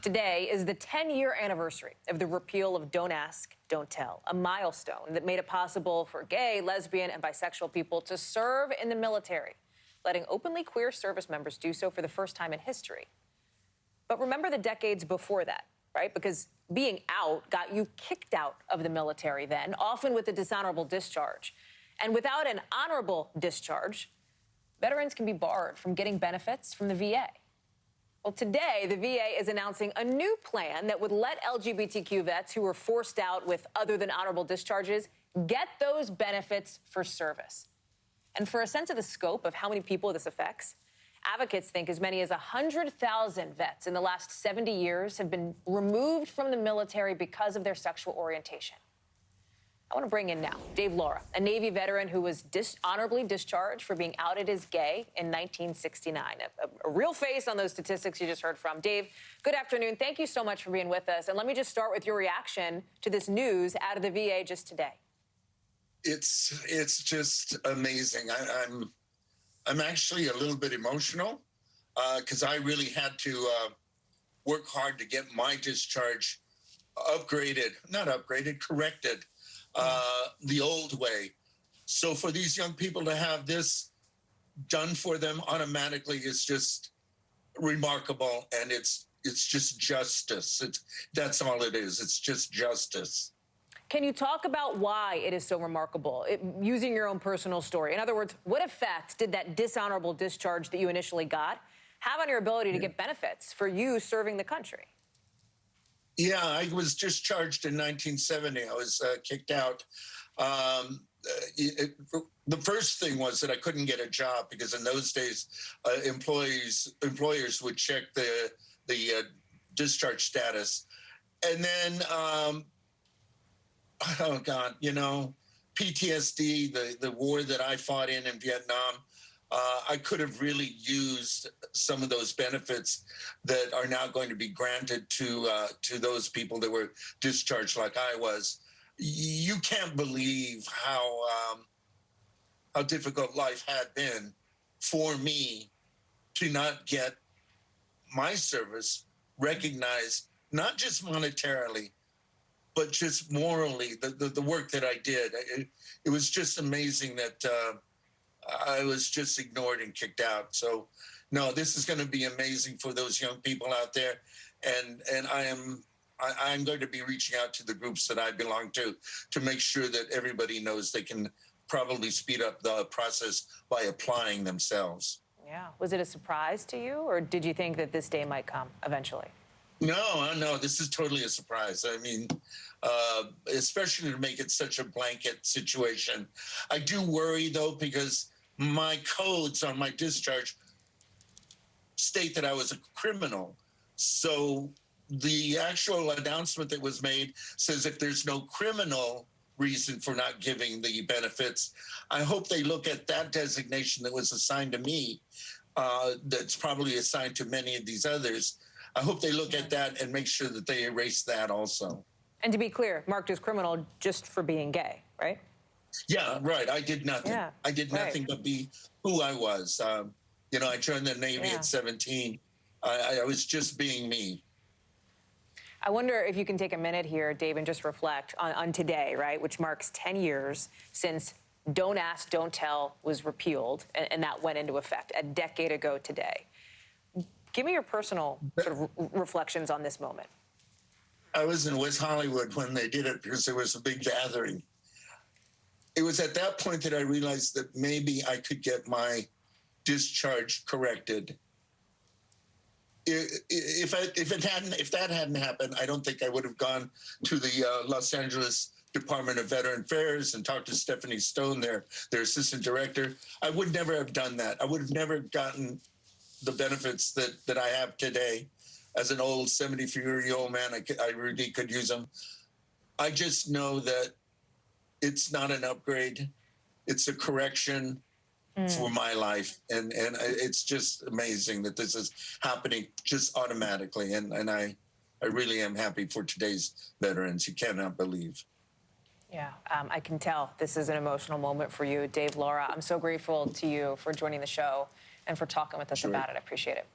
Today is the 10-year anniversary of the repeal of Don't Ask, Don't Tell, a milestone that made it possible for gay, lesbian, and bisexual people to serve in the military, letting openly queer service members do so for the first time in history. But remember the decades before that, right? Because being out got you kicked out of the military then, often with a dishonorable discharge. And without an honorable discharge, veterans can be barred from getting benefits from the VA. Well, today, the VA is announcing a new plan that would let LGBTQ vets who were forced out with other than honorable discharges get those benefits for service. And for a sense of the scope of how many people this affects, advocates think as many as 100,000 vets in the last 70 years have been removed from the military because of their sexual orientation. I want to bring in now Dave Laura, a Navy veteran who was dishonorably discharged for being outed as gay in 1969. A real face on those statistics you just heard from. Dave, good afternoon. Thank you so much for being with us. And let me just start with your reaction to this news out of the VA just today. It's just amazing. I'm actually a little bit emotional because I really had to work hard to get my discharge corrected. The old way. So for these young people to have this done for them automatically is just remarkable, and it's just justice. That's all it is. It's just justice. Can you talk about why it is so remarkable, using your own personal story? In other words, what effect did that dishonorable discharge that you initially got have on your ability to get benefits for you serving the country? Yeah, I was discharged in 1970. I was kicked out. The first thing was that I couldn't get a job because in those days, employers would check the discharge status. And then, oh God, PTSD, the war that I fought in Vietnam, I could have really used some of those benefits that are now going to be granted to those people that were discharged like I was. You can't believe how difficult life had been for me to not get my service recognized, not just monetarily, but just morally, the work that I did. It was just amazing that I was just ignored and kicked out. So, no, this is going to be amazing for those young people out there, and I'm going to be reaching out to the groups that I belong to make sure that everybody knows they can probably speed up the process by applying themselves. Yeah. Was it a surprise to you, or did you think that this day might come eventually? No, this is totally a surprise. I mean, especially to make it such a blanket situation. I do worry, though, because my codes on my discharge state that I was a criminal. So the actual announcement that was made says if there's no criminal reason for not giving the benefits, I hope they look at that designation that was assigned to me, that's probably assigned to many of these others. I hope they look at that and make sure that they erase that also. And to be clear, marked as criminal just for being gay, right? Yeah, right. I did nothing. Yeah, I did nothing but be who I was. I joined the Navy at 17. I was just being me. I wonder if you can take a minute here, Dave, and just reflect on today, right, which marks 10 years since Don't Ask, Don't Tell was repealed, and that went into effect a decade ago today. Give me your personal sort of reflections on this moment. I was in West Hollywood when they did it because there was a big gathering. It was at that point that I realized that maybe I could get my discharge corrected. If that hadn't happened, I don't think I would have gone to the Los Angeles Department of Veteran Affairs and talked to Stephanie Stone, their assistant director. I would never have done that. I would have never gotten the benefits that I have today. As an old 74-year-old man, I really could use them. I just know that it's not an upgrade. It's a correction for my life. And it's just amazing that this is happening just automatically. And I really am happy for today's veterans. You cannot believe. Yeah, I can tell this is an emotional moment for you, Dave Laura. I'm so grateful to you for joining the show and for talking with us about it. I appreciate it.